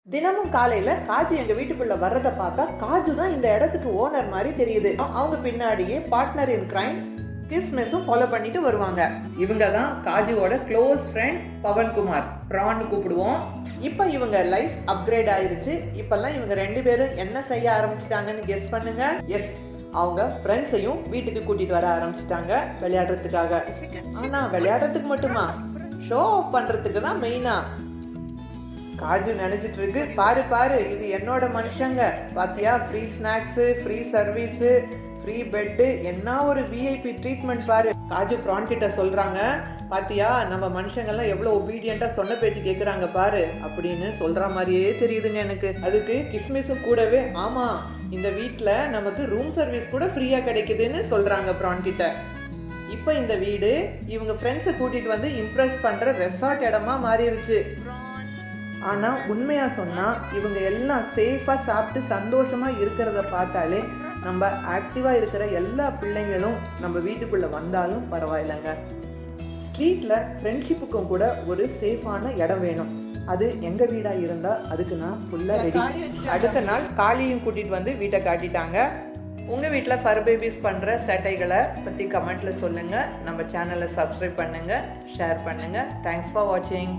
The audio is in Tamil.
தினமும் காலையில காஜு எங்க வீட்டுக்குள்ள வர்றத பார்த்தா காஜு தான் இந்த இடத்துக்கு ஓனர் மாதிரி தெரியுது. அவங்க பின்னாடியே பார்ட்னர் இன் கிரைம் கிஸ்மிஸும் ஃபாலோ பண்ணிட்டு வருவாங்க. இவங்க தான் காஜுவோட க்ளோஸ் ஃப்ரெண்ட் பவன்குமார், பிரான் கூப்பிடுவோம். இப்போ இவங்க லைஃப் அப்கிரேட் ஆயிடுச்சு. இப்பெல்லாம் இவங்க ரெண்டு பேரும் என்ன செய்ய ஆரம்பிச்சிட்டாங்கன்னு கெஸ் பண்ணுங்க. எஸ், அவங்க ஃப்ரெண்ட்ஸையும் வீட்டுக்கு கூட்டிட்டு வர ஆரம்பிச்சிட்டாங்க விளையாடுறதுக்காக. ஆனா விளையாடுறதுக்கு மட்டுமா, ஷோ ஆஃப் பண்றதுக்கு தான் மெயினா. காஜு நினைச்சிட்டு இருக்கு, பாரு பாரு இது என்னோட மனுஷங்க, பாத்தியா free snacks, free service, free bed, என்ன ஒரு விஐபி ட்ரீட்மெண்ட் பாரு. காஜு பிரான் கிட்ட சொல்றாங்க, பாத்தியா நம்ம மனுஷங்கள்லாம் எவ்வளவு ஒபீடியண்டா சொன்ன பேச்சு கேட்குறாங்க பாரு அப்படின்னு சொல்ற மாதிரியே தெரியுதுங்க எனக்கு. அதுக்கு கிஸ்மிஸும் கூடவே, ஆமா இந்த வீட்டில் நமக்கு ரூம் சர்வீஸ் கூட ஃப்ரீயா கிடைக்குதுன்னு சொல்றாங்க பிரான் கிட்ட. இப்போ இந்த வீடு இவங்க ஃப்ரெண்ட்ஸை கூட்டிட்டு வந்து இம்ப்ரெஸ் பண்ற ரெசார்ட் இடமா மாறிடுச்சு. ஆனால் உண்மையாக சொன்னால் இவங்க எல்லாம் சேஃபாக சாப்பிட்டு சந்தோஷமாக இருக்கிறத பார்த்தாலே நம்ம ஆக்டிவாக இருக்கிற எல்லா பிள்ளைங்களும் நம்ம வீட்டுக்குள்ளே வந்தாலும் பரவாயில்லைங்க. ஸ்ட்ரீட்டில் ஃப்ரெண்ட்ஷிப்புக்கும் கூட ஒரு சேஃபான இடம் வேணும். அது எங்கள் வீடாக இருந்தால் அதுக்கு நான் ஃபுல்லாக ரெடி. அடுத்த நாள் காளியும் கூட்டிகிட்டு வந்து வீட்டை காட்டிட்டாங்க. உங்கள் வீட்டில் ஃபர் பேபிஸ் பண்ணுற சேட்டைகளை பற்றி கமெண்ட்டில் சொல்லுங்கள். நம்ம சேனலை சப்ஸ்கிரைப் பண்ணுங்கள், ஷேர் பண்ணுங்கள். தேங்க்ஸ் ஃபார் வாட்சிங்.